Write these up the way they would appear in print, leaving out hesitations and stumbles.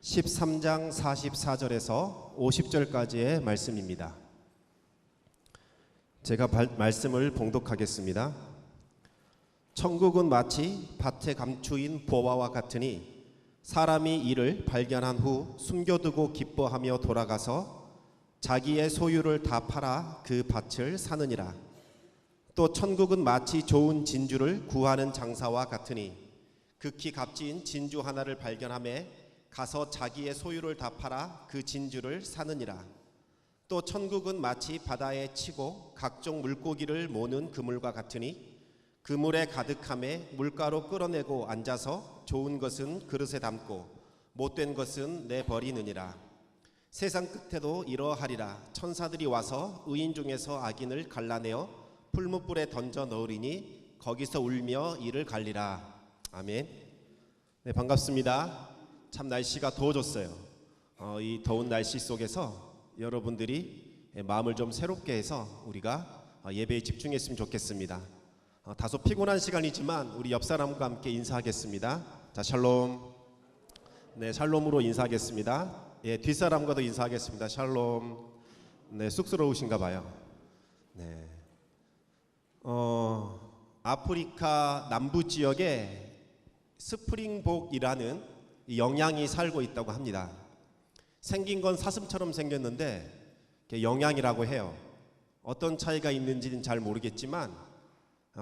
13장 44절에서 50절까지의 말씀입니다. 제가 말씀을 봉독하겠습니다. 천국은 마치 밭에 감추인 보화와 같으니 사람이 이를 발견한 후 숨겨두고 기뻐하며 돌아가서 자기의 소유를 다 팔아 그 밭을 사느니라. 또 천국은 마치 좋은 진주를 구하는 장사와 같으니 극히 값진 진주 하나를 발견하매 가서 자기의 소유를 다 팔아 그 진주를 사느니라. 또 천국은 마치 바다에 치고 각종 물고기를 모는 그물과 같으니 그물에 가득함에 물가로 끌어내고 앉아서 좋은 것은 그릇에 담고 못된 것은 내버리느니라. 세상 끝에도 이러하리라. 천사들이 와서 의인 중에서 악인을 갈라내어 풀무불에 던져 넣으리니 거기서 울며 이를 갈리라. 아멘. 네, 반갑습니다. 참 날씨가 더워졌어요. 이 더운 날씨 속에서 여러분들이 마음을 좀 새롭게 해서 우리가 예배에 집중했으면 좋겠습니다. 다소 피곤한 시간이지만 우리 옆 사람과 함께 인사하겠습니다. 자, 샬롬. 네, 샬롬으로 인사하겠습니다. 예, 뒷사람과도 인사하겠습니다. 샬롬. 네, 쑥스러우신가 봐요. 네. 아프리카 남부 지역에 스프링복이라는 영양이 살고 있다고 합니다. 생긴 건 사슴처럼 생겼는데 영양이라고 해요. 어떤 차이가 있는지는 잘 모르겠지만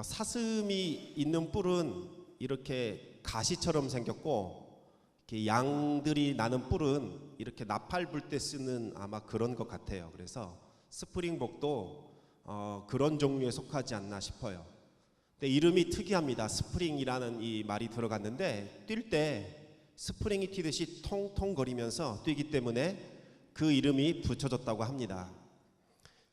사슴이 있는 뿔은 이렇게 가시처럼 생겼고 양들이 나는 뿔은 이렇게 나팔 불 때 쓰는 아마 그런 것 같아요. 그래서 스프링복도 그런 종류에 속하지 않나 싶어요. 근데 이름이 특이합니다. 스프링이라는 이 말이 들어갔는데 뛸 때 스프링이 튀듯이 통통거리면서 뛰기 때문에 그 이름이 붙여졌다고 합니다.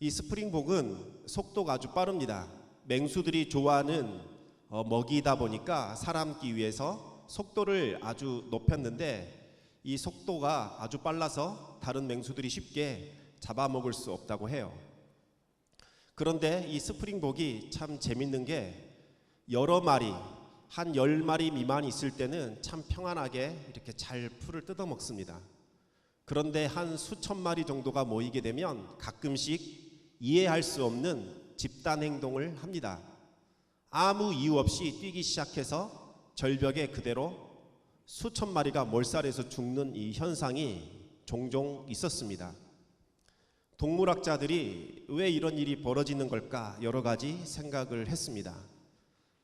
이 스프링복은 속도가 아주 빠릅니다. 맹수들이 좋아하는 먹이다 보니까 살아남기 위해서 속도를 아주 높였는데 이 속도가 아주 빨라서 다른 맹수들이 쉽게 잡아먹을 수 없다고 해요. 그런데 이 스프링복이 참 재밌는 게 여러 마리, 한 10마리 미만 있을 때는 참 평안하게 이렇게 잘 풀을 뜯어 먹습니다. 그런데 한 수천 마리 정도가 모이게 되면 가끔씩 이해할 수 없는 집단 행동을 합니다. 아무 이유 없이 뛰기 시작해서 절벽에 그대로 수천 마리가 몰살해서 죽는 이 현상이 종종 있었습니다. 동물학자들이 왜 이런 일이 벌어지는 걸까 여러 가지 생각을 했습니다.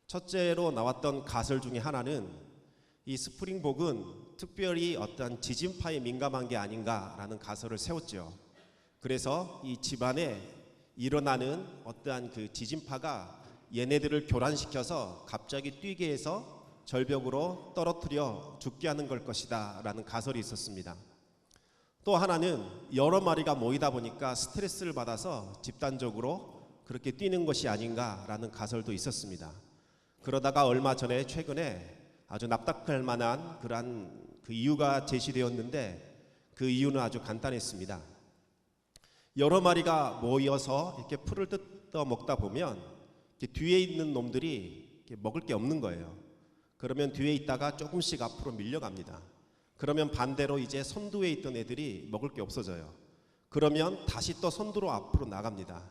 첫째로 나왔던 가설 중에 하나는 이 스프링복은 특별히 어떤 지진파에 민감한 게 아닌가라는 가설을 세웠죠. 그래서 이 집안에 일어나는 어떠한 그 지진파가 얘네들을 교란시켜서 갑자기 뛰게 해서 절벽으로 떨어뜨려 죽게 하는 걸 것이다 라는 가설이 있었습니다. 또 하나는 여러 마리가 모이다 보니까 스트레스를 받아서 집단적으로 그렇게 뛰는 것이 아닌가라는 가설도 있었습니다. 그러다가 얼마 전에 최근에 아주 납득할 만한 그러한 그 이유가 제시되었는데 그 이유는 아주 간단했습니다. 여러 마리가 모여서 이렇게 풀을 뜯어 먹다 보면 뒤에 있는 놈들이 먹을 게 없는 거예요. 그러면 뒤에 있다가 조금씩 앞으로 밀려갑니다. 그러면 반대로 이제 선두에 있던 애들이 먹을 게 없어져요. 그러면 다시 또 선두로 앞으로 나갑니다.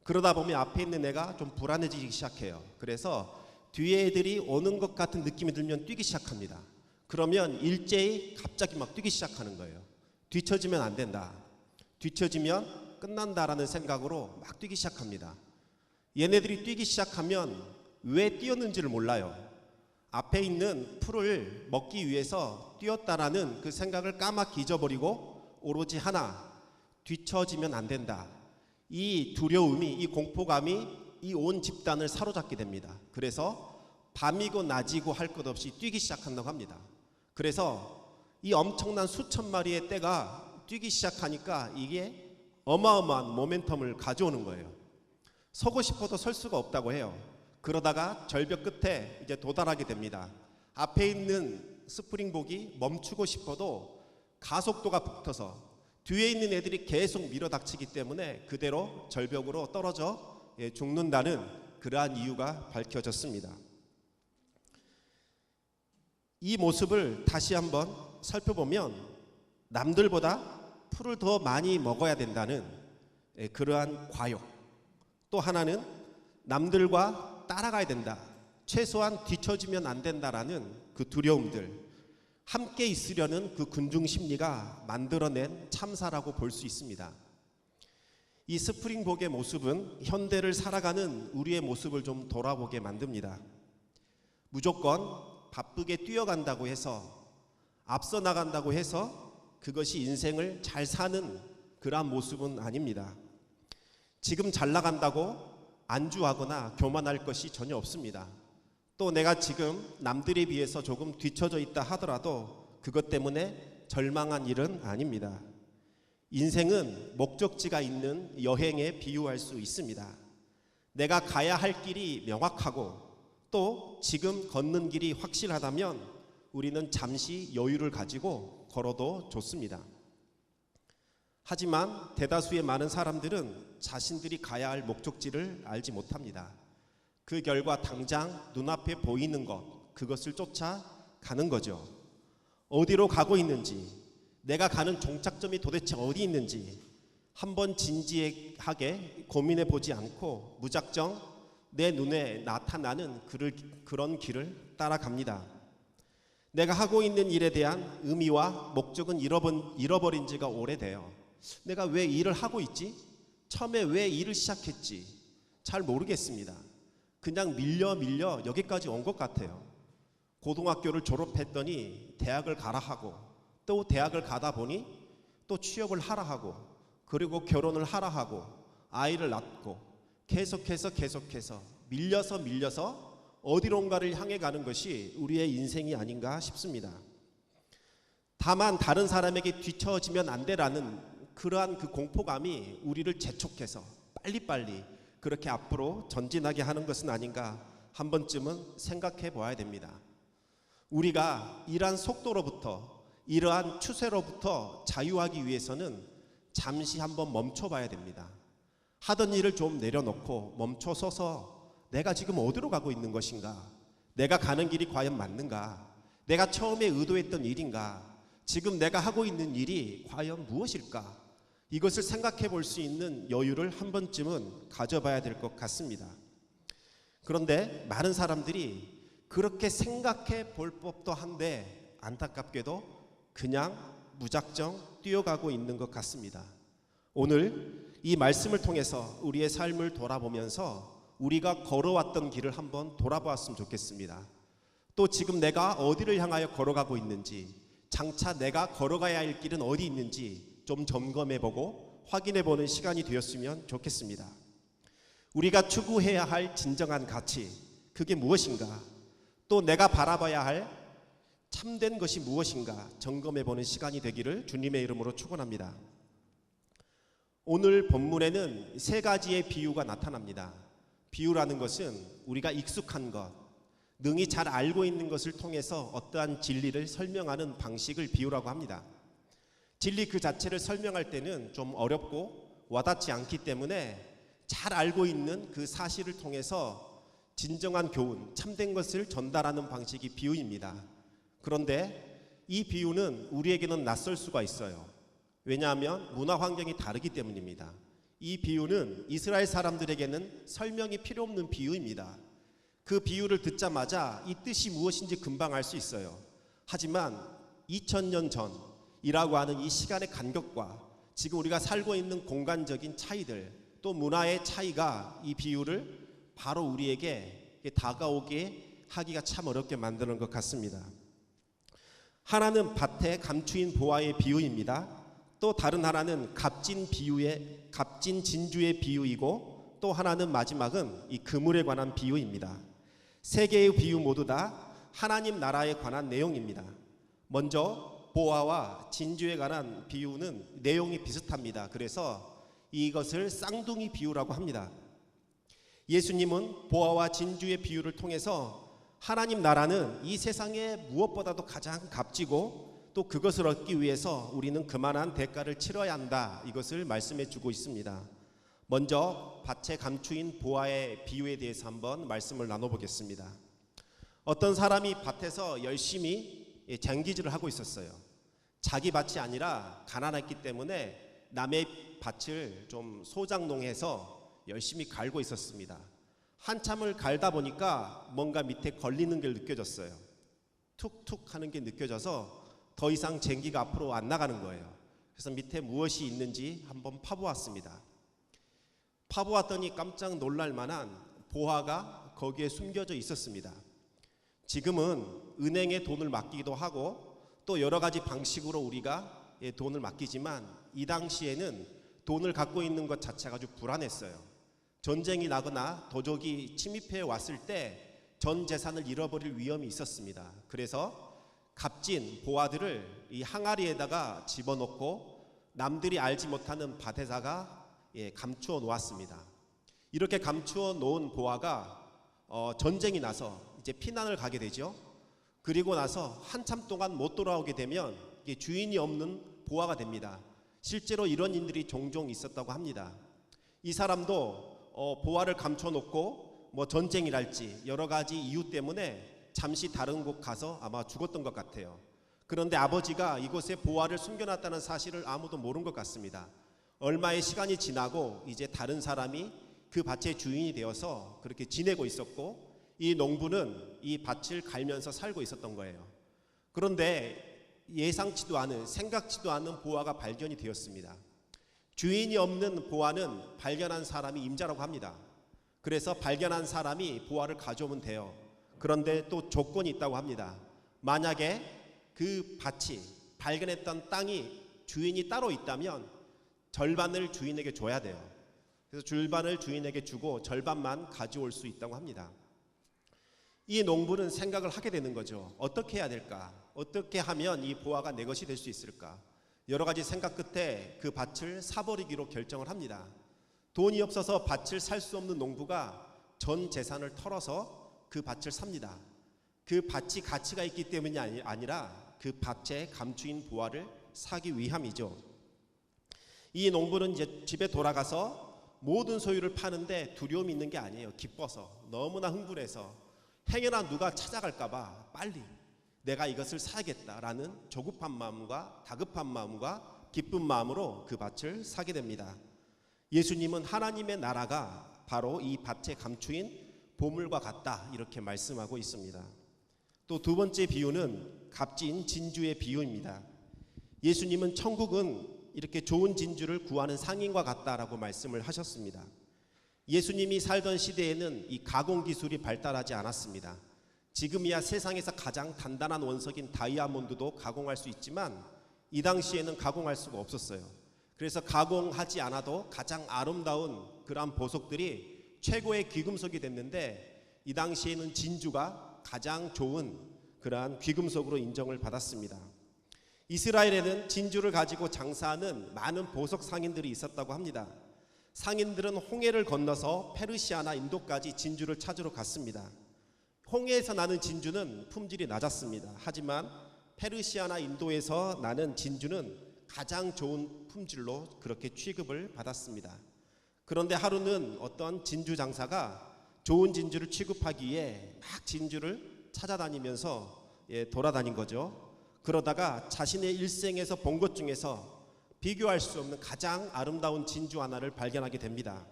그러다 보면 앞에 있는 애가 좀 불안해지기 시작해요. 그래서 뒤에 애들이 오는 것 같은 느낌이 들면 뛰기 시작합니다. 그러면 일제히 갑자기 막 뛰기 시작하는 거예요. 뒤처지면 안 된다. 뒤처지면 끝난다라는 생각으로 막 뛰기 시작합니다. 얘네들이 뛰기 시작하면 왜 뛰었는지를 몰라요. 앞에 있는 풀을 먹기 위해서 뛰었다라는 그 생각을 까맣게 잊어버리고 오로지 하나, 뒤처지면 안 된다. 이 두려움이, 이 공포감이 이 온 집단을 사로잡게 됩니다. 그래서 밤이고 낮이고 할 것 없이 뛰기 시작한다고 합니다. 그래서 이 엄청난 수천 마리의 떼가 뛰기 시작하니까 이게 어마어마한 모멘텀을 가져오는 거예요. 서고 싶어도 설 수가 없다고 해요. 그러다가 절벽 끝에 이제 도달하게 됩니다. 앞에 있는 스프링복이 멈추고 싶어도 가속도가 붙어서 뒤에 있는 애들이 계속 밀어닥치기 때문에 그대로 절벽으로 떨어져 죽는다는 그러한 이유가 밝혀졌습니다. 이 모습을 다시 한번 살펴보면 남들보다 풀을 더 많이 먹어야 된다는 그러한 과욕, 또 하나는 남들과 따라가야 된다, 최소한 뒤처지면 안 된다라는 그 두려움들, 함께 있으려는 그 군중 심리가 만들어낸 참사라고 볼 수 있습니다. 이 스프링복의 모습은 현대를 살아가는 우리의 모습을 좀 돌아보게 만듭니다. 무조건 바쁘게 뛰어간다고 해서, 앞서 나간다고 해서 그것이 인생을 잘 사는 그러한 모습은 아닙니다. 지금 잘 나간다고 안주하거나 교만할 것이 전혀 없습니다. 또 내가 지금 남들에 비해서 조금 뒤처져 있다 하더라도 그것 때문에 절망한 일은 아닙니다. 인생은 목적지가 있는 여행에 비유할 수 있습니다. 내가 가야 할 길이 명확하고 또 지금 걷는 길이 확실하다면 우리는 잠시 여유를 가지고 걸어도 좋습니다. 하지만 대다수의 많은 사람들은 자신들이 가야 할 목적지를 알지 못합니다. 그 결과 당장 눈앞에 보이는 것, 그것을 쫓아 가는 거죠. 어디로 가고 있는지, 내가 가는 종착점이 도대체 어디 있는지 한번 진지하게 고민해 보지 않고 무작정 내 눈에 나타나는 그런 길을 따라갑니다. 내가 하고 있는 일에 대한 의미와 목적은 잃어버린 지가 오래돼요. 내가 왜 일을 하고 있지? 처음에 왜 일을 시작했지? 잘 모르겠습니다. 그냥 밀려 여기까지 온 것 같아요. 고등학교를 졸업했더니 대학을 가라 하고, 또 대학을 가다 보니 또 취업을 하라 하고, 그리고 결혼을 하라 하고, 아이를 낳고, 계속해서 밀려서 어디론가를 향해 가는 것이 우리의 인생이 아닌가 싶습니다. 다만 다른 사람에게 뒤처지면 안 되라는 그러한 그 공포감이 우리를 재촉해서 빨리빨리 그렇게 앞으로 전진하게 하는 것은 아닌가 한 번쯤은 생각해 보아야 됩니다. 우리가 이러한 속도로부터, 이러한 추세로부터 자유하기 위해서는 잠시 한번 멈춰봐야 됩니다. 하던 일을 좀 내려놓고 멈춰서서 내가 지금 어디로 가고 있는 것인가? 내가 가는 길이 과연 맞는가? 내가 처음에 의도했던 일인가? 지금 내가 하고 있는 일이 과연 무엇일까? 이것을 생각해 볼 수 있는 여유를 한 번쯤은 가져봐야 될 것 같습니다. 그런데 많은 사람들이 그렇게 생각해 볼 법도 한데 안타깝게도 그냥 무작정 뛰어가고 있는 것 같습니다. 오늘 이 말씀을 통해서 우리의 삶을 돌아보면서 우리가 걸어왔던 길을 한번 돌아보았으면 좋겠습니다. 또 지금 내가 어디를 향하여 걸어가고 있는지, 장차 내가 걸어가야 할 길은 어디 있는지 좀 점검해보고 확인해보는 시간이 되었으면 좋겠습니다. 우리가 추구해야 할 진정한 가치, 그게 무엇인가? 또 내가 바라봐야 할 참된 것이 무엇인가 점검해보는 시간이 되기를 주님의 이름으로 축원합니다. 오늘 본문에는 세 가지의 비유가 나타납니다. 비유라는 것은 우리가 익숙한 것, 능히 잘 알고 있는 것을 통해서 어떠한 진리를 설명하는 방식을 비유라고 합니다. 진리 그 자체를 설명할 때는 좀 어렵고 와닿지 않기 때문에 잘 알고 있는 그 사실을 통해서 진정한 교훈, 참된 것을 전달하는 방식이 비유입니다. 그런데 이 비유는 우리에게는 낯설 수가 있어요. 왜냐하면 문화 환경이 다르기 때문입니다. 이 비유는 이스라엘 사람들에게는 설명이 필요 없는 비유입니다. 그 비유를 듣자마자 이 뜻이 무엇인지 금방 알 수 있어요. 하지만 2000년 전이라고 하는 이 시간의 간격과 지금 우리가 살고 있는 공간적인 차이들, 또 문화의 차이가 이 비유를 바로 우리에게 다가오게 하기가 참 어렵게 만드는 것 같습니다. 하나는 밭에 감추인 보화의 비유입니다. 또 다른 하나는 값진 진주의 비유이고, 또 하나는 마지막은 이 그물에 관한 비유입니다. 세 개의 비유 모두 다 하나님 나라에 관한 내용입니다. 먼저 보화와 진주에 관한 비유는 내용이 비슷합니다. 그래서 이것을 쌍둥이 비유라고 합니다. 예수님은 보화와 진주의 비유를 통해서 하나님 나라는 이 세상에 무엇보다도 가장 값지고 또 그것을 얻기 위해서 우리는 그만한 대가를 치러야 한다, 이것을 말씀해 주고 있습니다. 먼저 밭에 감추인 보화의 비유에 대해서 한번 말씀을 나눠보겠습니다. 어떤 사람이 밭에서 열심히 쟁기질을 하고 있었어요. 자기 밭이 아니라 가난했기 때문에 남의 밭을 좀 소작농해서 열심히 갈고 있었습니다. 한참을 갈다 보니까 뭔가 밑에 걸리는 게 느껴졌어요. 툭툭 하는 게 느껴져서 더 이상 쟁기가 앞으로 안 나가는 거예요. 그래서 밑에 무엇이 있는지 한번 파보았습니다. 파보았더니 깜짝 놀랄 만한 보화가 거기에 숨겨져 있었습니다. 지금은 은행에 돈을 맡기기도 하고 또 여러 가지 방식으로 우리가 돈을 맡기지만 이 당시에는 돈을 갖고 있는 것 자체가 아주 불안했어요. 전쟁이 나거나 도적이 침입해 왔을 때 전 재산을 잃어버릴 위험이 있었습니다. 그래서 값진 보화들을 이 항아리에다가 집어넣고 남들이 알지 못하는 밭에다가 감추어 놓았습니다. 이렇게 감추어 놓은 보화가 전쟁이 나서 이제 피난을 가게 되죠. 그리고 나서 한참 동안 못 돌아오게 되면 이게 주인이 없는 보화가 됩니다. 실제로 이런 일들이 종종 있었다고 합니다. 이 사람도 보화를 감춰놓고 뭐 전쟁이랄지 여러 가지 이유 때문에 잠시 다른 곳 가서 아마 죽었던 것 같아요. 그런데 아버지가 이곳에 보화를 숨겨놨다는 사실을 아무도 모른 것 같습니다. 얼마의 시간이 지나고 이제 다른 사람이 그 밭의 주인이 되어서 그렇게 지내고 있었고 이 농부는 이 밭을 갈면서 살고 있었던 거예요. 그런데 예상치도 않은 생각지도 않은 보화가 발견이 되었습니다. 주인이 없는 보화는 발견한 사람이 임자라고 합니다. 그래서 발견한 사람이 보화를 가져오면 돼요. 그런데 또 조건이 있다고 합니다. 만약에 그 밭이 발견했던 땅이 주인이 따로 있다면 절반을 주인에게 줘야 돼요. 그래서 절반을 주인에게 주고 절반만 가져올 수 있다고 합니다. 이 농부는 생각을 하게 되는 거죠. 어떻게 해야 될까? 어떻게 하면 이 보화가 내 것이 될 수 있을까? 여러 가지 생각 끝에 그 밭을 사버리기로 결정을 합니다. 돈이 없어서 밭을 살 수 없는 농부가 전 재산을 털어서 그 밭을 삽니다. 그 밭이 가치가 있기 때문이 아니라 그 밭에 감추인 보화를 사기 위함이죠. 이 농부는 이제 집에 돌아가서 모든 소유를 파는데 두려움이 있는 게 아니에요. 기뻐서, 너무나 흥분해서 행여나 누가 찾아갈까봐 빨리 내가 이것을 사야겠다라는 조급한 마음과 다급한 마음과 기쁜 마음으로 그 밭을 사게 됩니다. 예수님은 하나님의 나라가 바로 이 밭에 감추인 보물과 같다 이렇게 말씀하고 있습니다. 또 두 번째 비유는 값진 진주의 비유입니다. 예수님은 천국은 이렇게 좋은 진주를 구하는 상인과 같다라고 말씀을 하셨습니다. 예수님이 살던 시대에는 이 가공 기술이 발달하지 않았습니다. 지금이야 세상에서 가장 단단한 원석인 다이아몬드도 가공할 수 있지만 이 당시에는 가공할 수가 없었어요. 그래서 가공하지 않아도 가장 아름다운 그러한 보석들이 최고의 귀금속이 됐는데 이 당시에는 진주가 가장 좋은 그러한 귀금속으로 인정을 받았습니다. 이스라엘에는 진주를 가지고 장사하는 많은 보석 상인들이 있었다고 합니다. 상인들은 홍해를 건너서 페르시아나 인도까지 진주를 찾으러 갔습니다. 홍해에서 나는 진주는 품질이 낮았습니다. 하지만 페르시아나 인도에서 나는 진주는 가장 좋은 품질로 그렇게 취급을 받았습니다. 그런데 하루는 어떤 진주 장사가 좋은 진주를 취급하기 위해 막 진주를 찾아다니면서 돌아다닌 거죠. 그러다가 자신의 일생에서 본 것 중에서 비교할 수 없는 가장 아름다운 진주 하나를 발견하게 됩니다.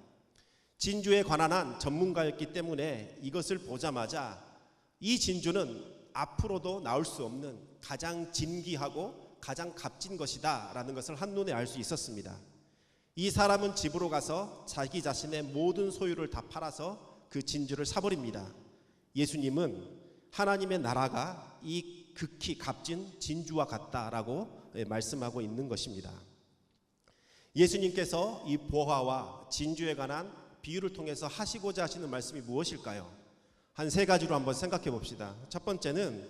진주에 관한 한 전문가였기 때문에 이것을 보자마자 이 진주는 앞으로도 나올 수 없는 가장 진귀하고 가장 값진 것이다 라는 것을 한눈에 알 수 있었습니다. 이 사람은 집으로 가서 자기 자신의 모든 소유를 다 팔아서 그 진주를 사버립니다. 예수님은 하나님의 나라가 이 극히 값진 진주와 같다라고 말씀하고 있는 것입니다. 예수님께서 이 보화와 진주에 관한 비유를 통해서 하시고자 하시는 말씀이 무엇일까요? 한 세 가지로 한번 생각해 봅시다. 첫 번째는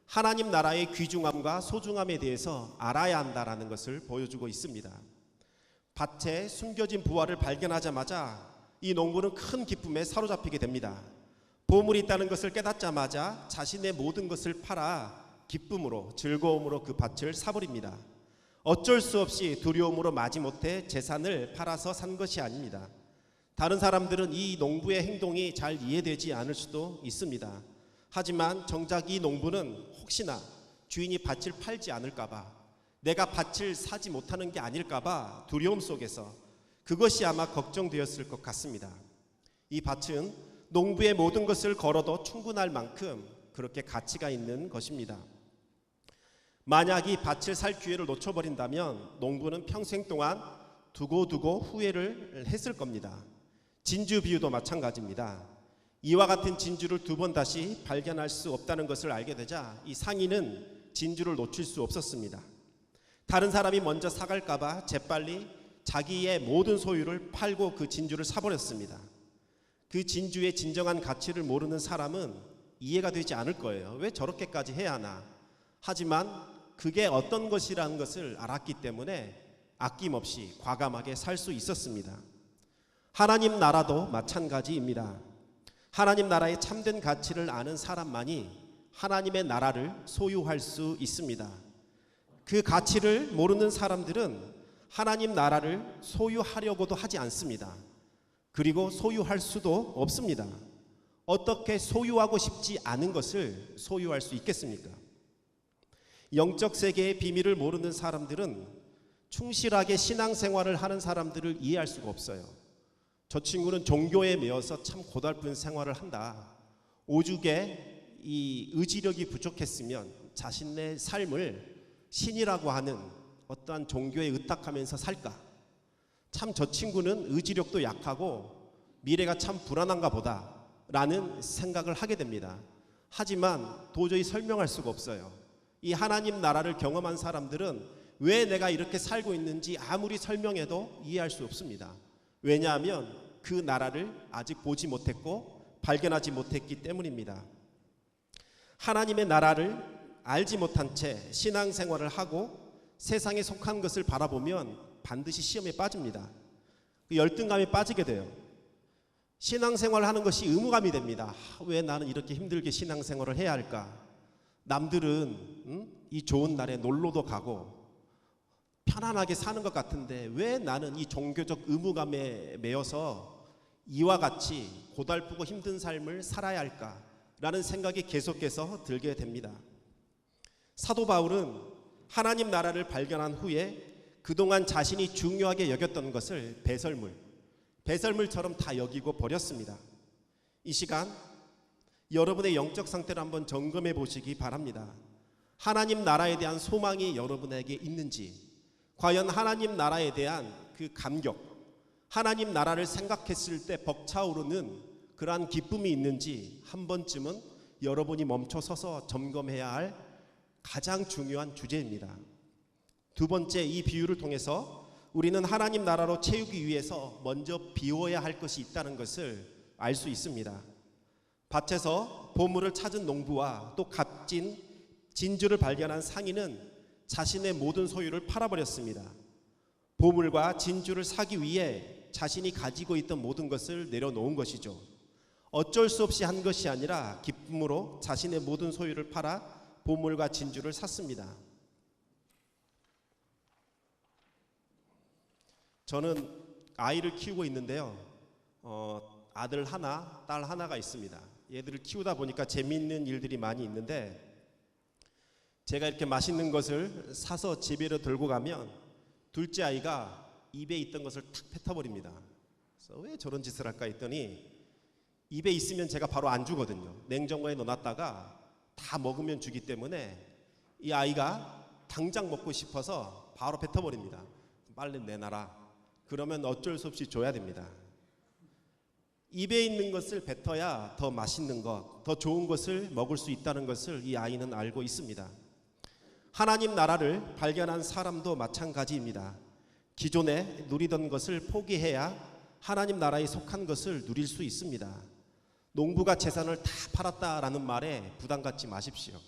하나님 나라의 귀중함과 소중함에 대해서 알아야 한다라는 것을 보여주고 있습니다. 밭에 숨겨진 보화를 발견하자마자 이 농부는 큰 기쁨에 사로잡히게 됩니다. 보물이 있다는 것을 깨닫자마자 자신의 모든 것을 팔아 기쁨으로 즐거움으로 그 밭을 사버립니다. 어쩔 수 없이 두려움으로 마지못해 재산을 팔아서 산 것이 아닙니다. 다른 사람들은 이 농부의 행동이 잘 이해되지 않을 수도 있습니다. 하지만 정작 이 농부는 혹시나 주인이 밭을 팔지 않을까봐 내가 밭을 사지 못하는 게 아닐까봐 두려움 속에서 그것이 아마 걱정되었을 것 같습니다. 이 밭은 농부의 모든 것을 걸어도 충분할 만큼 그렇게 가치가 있는 것입니다. 만약 이 밭을 살 기회를 놓쳐버린다면 농부는 평생 동안 두고두고 후회를 했을 겁니다. 진주 비유도 마찬가지입니다. 이와 같은 진주를 두 번 다시 발견할 수 없다는 것을 알게 되자 이 상인은 진주를 놓칠 수 없었습니다. 다른 사람이 먼저 사갈까봐 재빨리 자기의 모든 소유를 팔고 그 진주를 사버렸습니다. 그 진주의 진정한 가치를 모르는 사람은 이해가 되지 않을 거예요. 왜 저렇게까지 해야 하나? 하지만 그게 어떤 것이라는 것을 알았기 때문에 아낌없이 과감하게 살 수 있었습니다. 하나님 나라도 마찬가지입니다. 하나님 나라의 참된 가치를 아는 사람만이 하나님의 나라를 소유할 수 있습니다. 그 가치를 모르는 사람들은 하나님 나라를 소유하려고도 하지 않습니다. 그리고 소유할 수도 없습니다. 어떻게 소유하고 싶지 않은 것을 소유할 수 있겠습니까? 영적 세계의 비밀을 모르는 사람들은 충실하게 신앙생활을 하는 사람들을 이해할 수가 없어요. 저 친구는 종교에 매여서 참 고달픈 생활을 한다. 오죽에 이 의지력이 부족했으면 자신의 삶을 신이라고 하는 어떠한 종교에 의탁하면서 살까? 참 저 친구는 의지력도 약하고 미래가 참 불안한가 보다 라는 생각을 하게 됩니다. 하지만 도저히 설명할 수가 없어요. 이 하나님 나라를 경험한 사람들은 왜 내가 이렇게 살고 있는지 아무리 설명해도 이해할 수 없습니다. 왜냐하면 그 나라를 아직 보지 못했고 발견하지 못했기 때문입니다. 하나님의 나라를 알지 못한 채 신앙생활을 하고 세상에 속한 것을 바라보면 반드시 시험에 빠집니다. 그 열등감에 빠지게 돼요. 신앙생활을 하는 것이 의무감이 됩니다. 왜 나는 이렇게 힘들게 신앙생활을 해야 할까? 남들은 이 좋은 날에 놀러도 가고 편안하게 사는 것 같은데 왜 나는 이 종교적 의무감에 매여서 이와 같이 고달프고 힘든 삶을 살아야 할까라는 생각이 계속해서 들게 됩니다. 사도 바울은 하나님 나라를 발견한 후에 그동안 자신이 중요하게 여겼던 것을 배설물처럼 다 여기고 버렸습니다. 이 시간 여러분의 영적 상태를 한번 점검해 보시기 바랍니다. 하나님 나라에 대한 소망이 여러분에게 있는지, 과연 하나님 나라에 대한 그 감격, 하나님 나라를 생각했을 때 벅차오르는 그러한 기쁨이 있는지 한 번쯤은 여러분이 멈춰서서 점검해야 할 가장 중요한 주제입니다. 두 번째, 이 비유를 통해서 우리는 하나님 나라로 채우기 위해서 먼저 비워야 할 것이 있다는 것을 알 수 있습니다. 밭에서 보물을 찾은 농부와 또 값진 진주를 발견한 상인은 자신의 모든 소유를 팔아버렸습니다. 보물과 진주를 사기 위해 자신이 가지고 있던 모든 것을 내려놓은 것이죠. 어쩔 수 없이 한 것이 아니라 기쁨으로 자신의 모든 소유를 팔아 보물과 진주를 샀습니다. 저는 아이를 키우고 있는데요. 아들 하나, 딸 하나가 있습니다. 얘들을 키우다 보니까 재미있는 일들이 많이 있는데 제가 이렇게 맛있는 것을 사서 집에로 들고 가면 둘째 아이가 입에 있던 것을 탁 뱉어버립니다. 그래서 왜 저런 짓을 할까 했더니 입에 있으면 제가 바로 안 주거든요. 냉장고에 넣어놨다가 다 먹으면 주기 때문에 이 아이가 당장 먹고 싶어서 바로 뱉어버립니다. 빨리 내놔라. 그러면 어쩔 수 없이 줘야 됩니다. 입에 있는 것을 뱉어야 더 맛있는 것, 더 좋은 것을 먹을 수 있다는 것을 이 아이는 알고 있습니다. 하나님 나라를 발견한 사람도 마찬가지입니다. 기존에 누리던 것을 포기해야 하나님 나라에 속한 것을 누릴 수 있습니다. 농부가 재산을 다 팔았다라는 말에 부담 갖지 마십시오.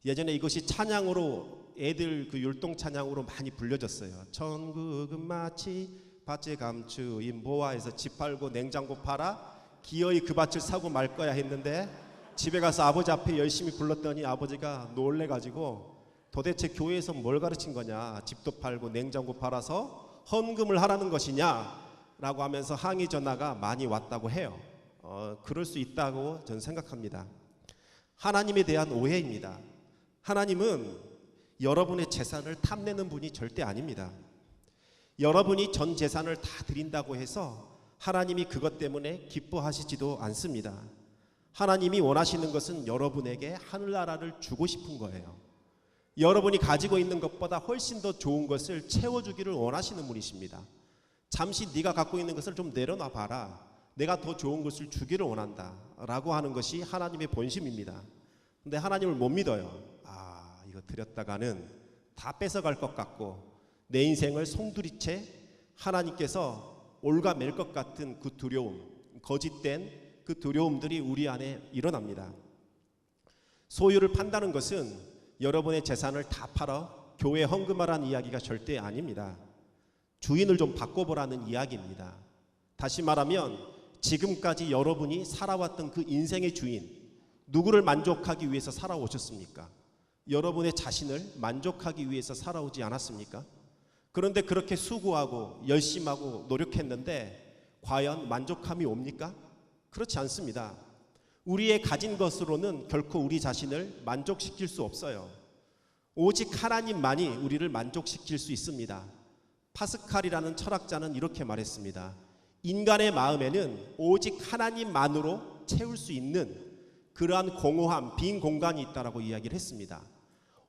예전에 이것이 찬양으로 애들 그 율동 찬양으로 많이 불려졌어요. 천국은 마치 밭에 감추인 보아에서 집 팔고 냉장고 팔아 기어이 그 밭을 사고 말 거야 했는데 집에 가서 아버지 앞에 열심히 불렀더니 아버지가 놀래가지고 도대체 교회에서 뭘 가르친 거냐, 집도 팔고 냉장고 팔아서 헌금을 하라는 것이냐 라고 하면서 항의 전화가 많이 왔다고 해요. 그럴 수 있다고 저는 생각합니다. 하나님에 대한 오해입니다. 하나님은 여러분의 재산을 탐내는 분이 절대 아닙니다. 여러분이 전 재산을 다 드린다고 해서 하나님이 그것 때문에 기뻐하시지도 않습니다. 하나님이 원하시는 것은 여러분에게 하늘나라를 주고 싶은 거예요. 여러분이 가지고 있는 것보다 훨씬 더 좋은 것을 채워주기를 원하시는 분이십니다. 잠시 네가 갖고 있는 것을 좀 내려놔 봐라. 내가 더 좋은 것을 주기를 원한다 라고 하는 것이 하나님의 본심입니다. 근데 하나님을 못 믿어요. 이거 드렸다가는 다 뺏어갈 것 같고 내 인생을 송두리째 하나님께서 올가맬 것 같은 그 두려움, 거짓된 그 두려움들이 우리 안에 일어납니다. 소유를 판다는 것은 여러분의 재산을 다 팔아 교회에 헌금하라는 이야기가 절대 아닙니다. 주인을 좀 바꿔보라는 이야기입니다. 다시 말하면 지금까지 여러분이 살아왔던 그 인생의 주인, 누구를 만족하기 위해서 살아오셨습니까? 여러분의 자신을 만족하기 위해서 살아오지 않았습니까? 그런데 그렇게 수고하고 열심하고 노력했는데 과연 만족함이 옵니까? 그렇지 않습니다. 우리의 가진 것으로는 결코 우리 자신을 만족시킬 수 없어요. 오직 하나님만이 우리를 만족시킬 수 있습니다. 파스칼이라는 철학자는 이렇게 말했습니다. 인간의 마음에는 오직 하나님만으로 채울 수 있는 그러한 공허함, 빈 공간이 있다라고 이야기를 했습니다.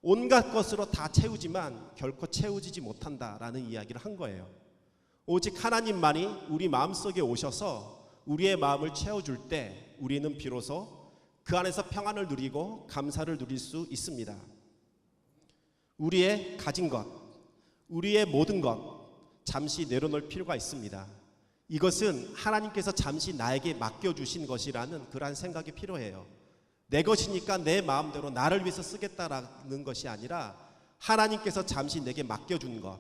온갖 것으로 다 채우지만 결코 채워지지 못한다라는 이야기를 한 거예요. 오직 하나님만이 우리 마음속에 오셔서 우리의 마음을 채워줄 때 우리는 비로소 그 안에서 평안을 누리고 감사를 누릴 수 있습니다. 우리의 가진 것, 우리의 모든 것 잠시 내려놓을 필요가 있습니다. 이것은 하나님께서 잠시 나에게 맡겨주신 것이라는 그러한 생각이 필요해요. 내 것이니까 내 마음대로 나를 위해서 쓰겠다라는 것이 아니라 하나님께서 잠시 내게 맡겨준 것,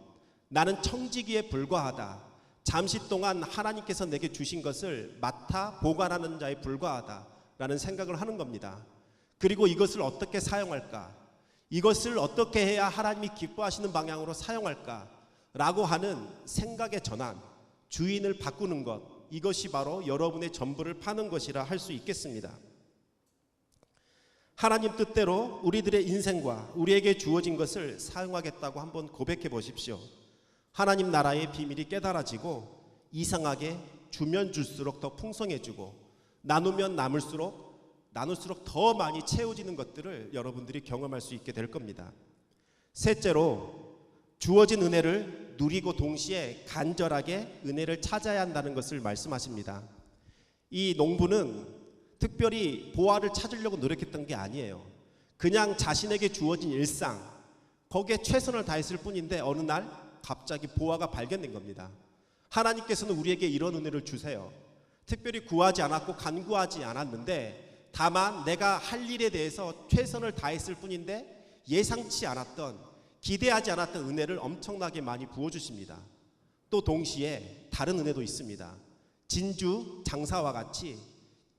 나는 청지기에 불과하다. 잠시 동안 하나님께서 내게 주신 것을 맡아 보관하는 자에 불과하다라는 생각을 하는 겁니다. 그리고 이것을 어떻게 사용할까? 이것을 어떻게 해야 하나님이 기뻐하시는 방향으로 사용할까라고 하는 생각의 전환, 주인을 바꾸는 것, 이것이 바로 여러분의 전부를 파는 것이라 할 수 있겠습니다. 하나님 뜻대로 우리들의 인생과 우리에게 주어진 것을 사용하겠다고 한번 고백해 보십시오. 하나님 나라의 비밀이 깨달아지고 이상하게 주면 줄수록 더 풍성해지고 나누면 나눌수록 더 많이 채워지는 것들을 여러분들이 경험할 수 있게 될 겁니다. 셋째로 주어진 은혜를 누리고 동시에 간절하게 은혜를 찾아야 한다는 것을 말씀하십니다. 이 농부는 특별히 보화를 찾으려고 노력했던 게 아니에요. 그냥 자신에게 주어진 일상, 거기에 최선을 다했을 뿐인데 어느 날 갑자기 보화가 발견된 겁니다. 하나님께서는 우리에게 이런 은혜를 주세요. 특별히 구하지 않았고 간구하지 않았는데 다만 내가 할 일에 대해서 최선을 다했을 뿐인데 예상치 않았던, 기대하지 않았던 은혜를 엄청나게 많이 부어주십니다. 또 동시에 다른 은혜도 있습니다. 진주 장사와 같이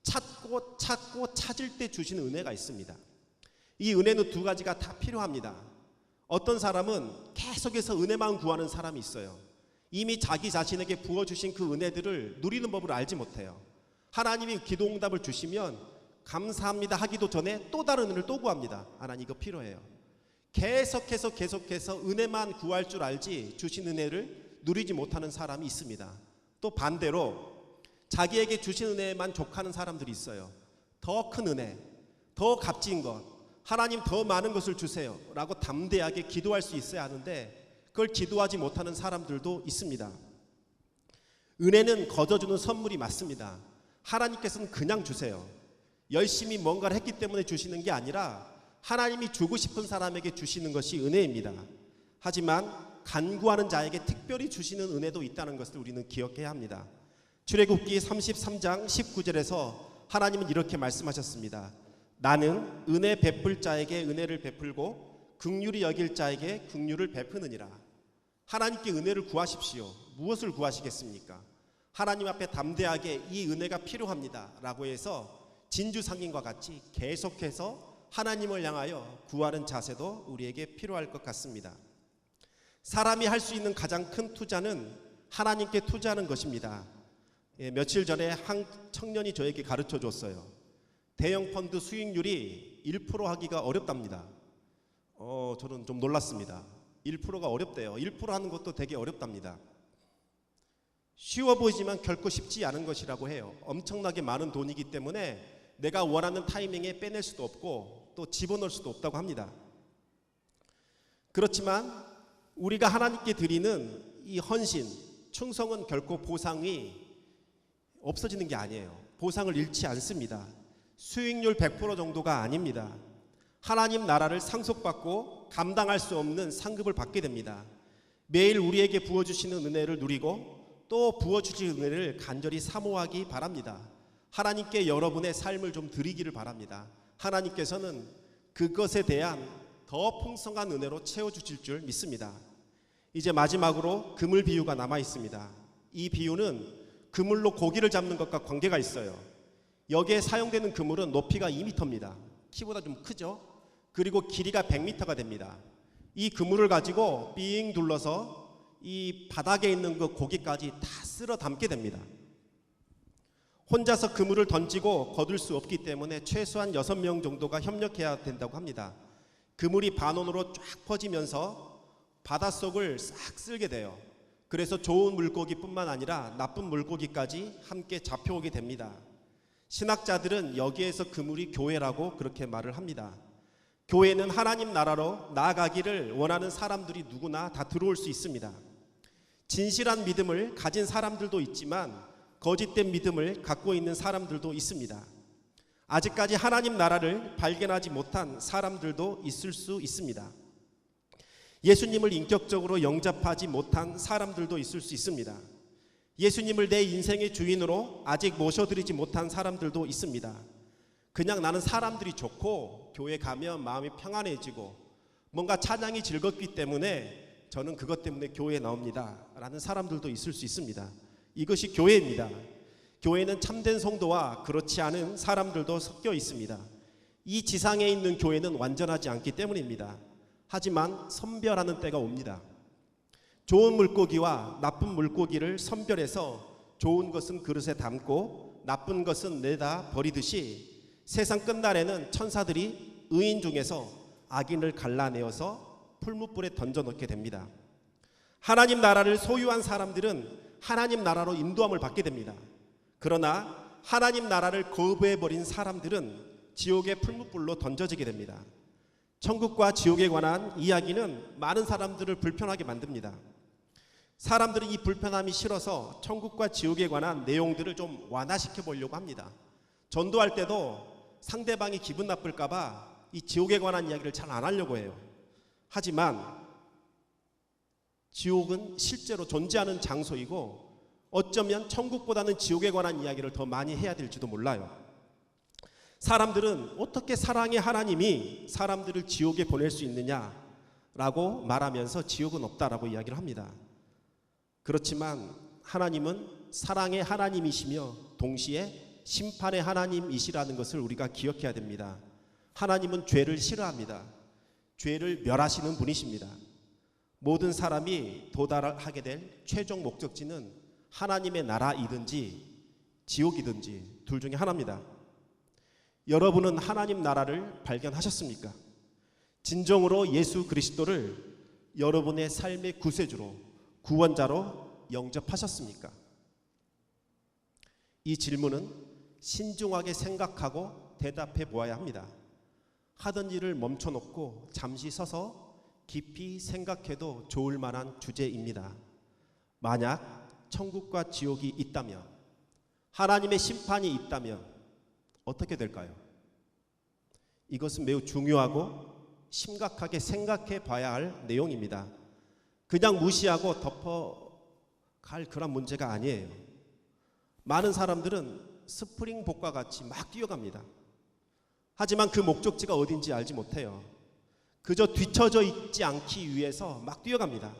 찾고 찾을 때 주시는 은혜가 있습니다. 이 은혜는 두 가지가 다 필요합니다. 어떤 사람은 계속해서 은혜만 구하는 사람이 있어요. 이미 자기 자신에게 부어주신 그 은혜들을 누리는 법을 알지 못해요. 하나님이 기도응답을 주시면 감사합니다 하기도 전에 또 다른 은혜를 또 구합니다. 하나님 이거 필요해요. 계속해서 은혜만 구할 줄 알지 주신 은혜를 누리지 못하는 사람이 있습니다. 또 반대로 자기에게 주신 은혜에 만족하는 사람들이 있어요. 더 큰 은혜, 더 값진 것, 하나님 더 많은 것을 주세요 라고 담대하게 기도할 수 있어야 하는데 그걸 기도하지 못하는 사람들도 있습니다. 은혜는 거저주는 선물이 맞습니다. 하나님께서는 그냥 주세요. 열심히 뭔가를 했기 때문에 주시는 게 아니라 하나님이 주고 싶은 사람에게 주시는 것이 은혜입니다. 하지만 간구하는 자에게 특별히 주시는 은혜도 있다는 것을 우리는 기억해야 합니다. 출애굽기 33장 19절에서 하나님은 이렇게 말씀하셨습니다. 나는 은혜 베풀 자에게 은혜를 베풀고 긍휼히 여길 자에게 긍휼을 베푸느니라. 하나님께 은혜를 구하십시오. 무엇을 구하시겠습니까? 하나님 앞에 담대하게 이 은혜가 필요합니다 라고 해서 진주상인과 같이 계속해서 하나님을 향하여 구하는 자세도 우리에게 필요할 것 같습니다. 사람이 할 수 있는 가장 큰 투자는 하나님께 투자하는 것입니다. 며칠 전에 한 청년이 저에게 가르쳐 줬어요. 대형 펀드 수익률이 1% 하기가 어렵답니다. 저는 좀 놀랐습니다. 1%가 어렵대요. 1% 하는 것도 되게 어렵답니다. 쉬워 보이지만 결코 쉽지 않은 것이라고 해요. 엄청나게 많은 돈이기 때문에 내가 원하는 타이밍에 빼낼 수도 없고 또 집어넣을 수도 없다고 합니다. 그렇지만 우리가 하나님께 드리는 이 헌신, 충성은 결코 보상이 없어지는 게 아니에요. 보상을 잃지 않습니다. 수익률 100% 정도가 아닙니다. 하나님 나라를 상속받고 감당할 수 없는 상급을 받게 됩니다. 매일 우리에게 부어주시는 은혜를 누리고 또 부어주실 은혜를 간절히 사모하기 바랍니다. 하나님께 여러분의 삶을 좀 드리기를 바랍니다. 하나님께서는 그것에 대한 더 풍성한 은혜로 채워주실 줄 믿습니다. 이제 마지막으로 그물 비유가 남아 있습니다. 이 비유는 그물로 고기를 잡는 것과 관계가 있어요. 여기에 사용되는 그물은 높이가 2m입니다. 키보다 좀 크죠? 그리고 길이가 100m가 됩니다. 이 그물을 가지고 삥 둘러서 이 바닥에 있는 그 고기까지 다 쓸어 담게 됩니다. 혼자서 그물을 던지고 거둘 수 없기 때문에 최소한 6명 정도가 협력해야 된다고 합니다. 그물이 반원으로 쫙 퍼지면서 바닷속을 싹 쓸게 돼요. 그래서 좋은 물고기뿐만 아니라 나쁜 물고기까지 함께 잡혀오게 됩니다. 신학자들은 여기에서 그물이 교회라고 그렇게 말을 합니다. 교회는 하나님 나라로 나아가기를 원하는 사람들이 누구나 다 들어올 수 있습니다. 진실한 믿음을 가진 사람들도 있지만 거짓된 믿음을 갖고 있는 사람들도 있습니다. 아직까지 하나님 나라를 발견하지 못한 사람들도 있을 수 있습니다. 예수님을 인격적으로 영접하지 못한 사람들도 있을 수 있습니다. 예수님을 내 인생의 주인으로 아직 모셔드리지 못한 사람들도 있습니다. 그냥 나는 사람들이 좋고 교회 가면 마음이 평안해지고 뭔가 찬양이 즐겁기 때문에 저는 그것 때문에 교회에 나옵니다 라는 사람들도 있을 수 있습니다. 이것이 교회입니다. 교회는 참된 성도와 그렇지 않은 사람들도 섞여 있습니다. 이 지상에 있는 교회는 완전하지 않기 때문입니다. 하지만 선별하는 때가 옵니다. 좋은 물고기와 나쁜 물고기를 선별해서 좋은 것은 그릇에 담고 나쁜 것은 내다 버리듯이 세상 끝날에는 천사들이 의인 중에서 악인을 갈라내어서 풀무불에 던져놓게 됩니다. 하나님 나라를 소유한 사람들은 하나님 나라로 인도함을 받게 됩니다. 그러나 하나님 나라를 거부해버린 사람들은 지옥의 풀무불로 던져지게 됩니다. 천국과 지옥에 관한 이야기는 많은 사람들을 불편하게 만듭니다. 사람들은 이 불편함이 싫어서 천국과 지옥에 관한 내용들을 좀 완화시켜 보려고 합니다. 전도할 때도 상대방이 기분 나쁠까봐 이 지옥에 관한 이야기를 잘 안 하려고 해요. 하지만 지옥은 실제로 존재하는 장소이고 어쩌면 천국보다는 지옥에 관한 이야기를 더 많이 해야 될지도 몰라요. 사람들은 어떻게 사랑의 하나님이 사람들을 지옥에 보낼 수 있느냐라고 말하면서 지옥은 없다라고 이야기를 합니다. 그렇지만 하나님은 사랑의 하나님이시며 동시에 심판의 하나님이시라는 것을 우리가 기억해야 됩니다. 하나님은 죄를 싫어합니다. 죄를 멸하시는 분이십니다. 모든 사람이 도달하게 될 최종 목적지는 하나님의 나라이든지 지옥이든지 둘 중에 하나입니다. 여러분은 하나님 나라를 발견하셨습니까? 진정으로 예수 그리스도를 여러분의 삶의 구세주로 구원자로 영접하셨습니까? 이 질문은 신중하게 생각하고 대답해 보아야 합니다. 하던 일을 멈춰놓고 잠시 서서 깊이 생각해도 좋을 만한 주제입니다. 만약 천국과 지옥이 있다면, 하나님의 심판이 있다면 어떻게 될까요? 이것은 매우 중요하고 심각하게 생각해 봐야 할 내용입니다. 그냥 무시하고 덮어갈 그런 문제가 아니에요. 많은 사람들은 스프링복과 같이 막 뛰어갑니다. 하지만 그 목적지가 어딘지 알지 못해요. 그저 뒤처져 있지 않기 위해서 막 뛰어갑니다.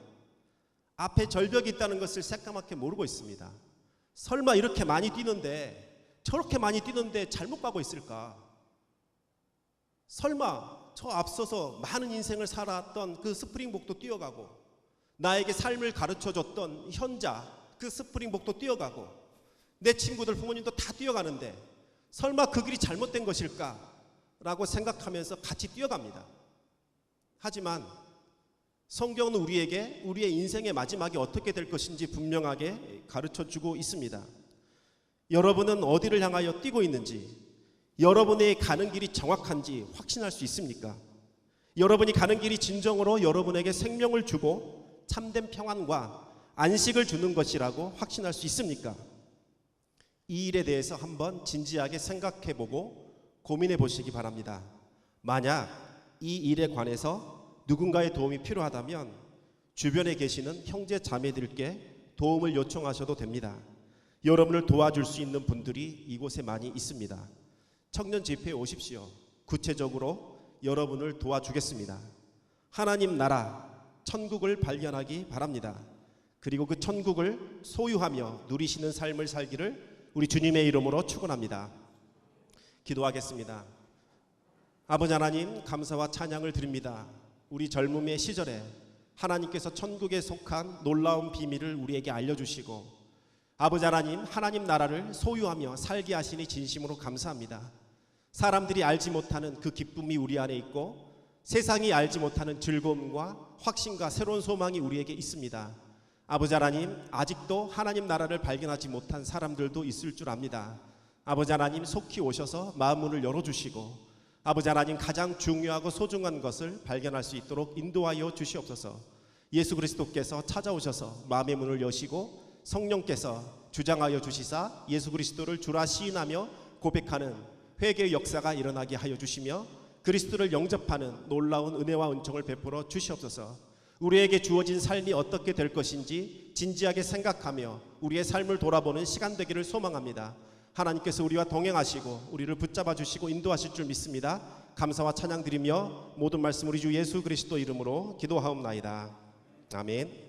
앞에 절벽이 있다는 것을 새까맣게 모르고 있습니다. 설마 이렇게 많이 뛰는데, 저렇게 많이 뛰는데 잘못 가고 있을까? 설마 저 앞서서 많은 인생을 살았던 그 스프링복도 뛰어가고, 나에게 삶을 가르쳐줬던 현자 그 스프링복도 뛰어가고, 내 친구들 부모님도 다 뛰어가는데 설마 그 길이 잘못된 것일까? 라고 생각하면서 같이 뛰어갑니다. 하지만 성경은 우리에게 우리의 인생의 마지막이 어떻게 될 것인지 분명하게 가르쳐주고 있습니다. 여러분은 어디를 향하여 뛰고 있는지, 여러분의 가는 길이 정확한지 확신할 수 있습니까? 여러분이 가는 길이 진정으로 여러분에게 생명을 주고 참된 평안과 안식을 주는 것이라고 확신할 수 있습니까? 이 일에 대해서 한번 진지하게 생각해보고 고민해 보시기 바랍니다. 만약 이 일에 관해서 누군가의 도움이 필요하다면 주변에 계시는 형제 자매들께 도움을 요청하셔도 됩니다. 여러분을 도와줄 수 있는 분들이 이곳에 많이 있습니다. 청년 집회에 오십시오. 구체적으로 여러분을 도와주겠습니다. 하나님 나라, 천국을 발견하기 바랍니다. 그리고 그 천국을 소유하며 누리시는 삶을 살기를 우리 주님의 이름으로 축원합니다. 기도하겠습니다. 아버지 하나님, 감사와 찬양을 드립니다. 우리 젊음의 시절에 하나님께서 천국에 속한 놀라운 비밀을 우리에게 알려주시고, 아버지 하나님, 하나님 나라를 소유하며 살게 하시니 진심으로 감사합니다. 사람들이 알지 못하는 그 기쁨이 우리 안에 있고, 세상이 알지 못하는 즐거움과 확신과 새로운 소망이 우리에게 있습니다. 아버지 하나님, 아직도 하나님 나라를 발견하지 못한 사람들도 있을 줄 압니다. 아버지 하나님, 속히 오셔서 마음 문을 열어주시고, 아버지 하나님, 가장 중요하고 소중한 것을 발견할 수 있도록 인도하여 주시옵소서. 예수 그리스도께서 찾아오셔서 마음의 문을 여시고 성령께서 주장하여 주시사 예수 그리스도를 주라 시인하며 고백하는 회개의 역사가 일어나게 하여 주시며, 그리스도를 영접하는 놀라운 은혜와 은총을 베풀어 주시옵소서. 우리에게 주어진 삶이 어떻게 될 것인지 진지하게 생각하며 우리의 삶을 돌아보는 시간 되기를 소망합니다. 하나님께서 우리와 동행하시고 우리를 붙잡아 주시고 인도하실 줄 믿습니다. 감사와 찬양 드리며 모든 말씀 우리 주 예수 그리스도 이름으로 기도하옵나이다. 아멘.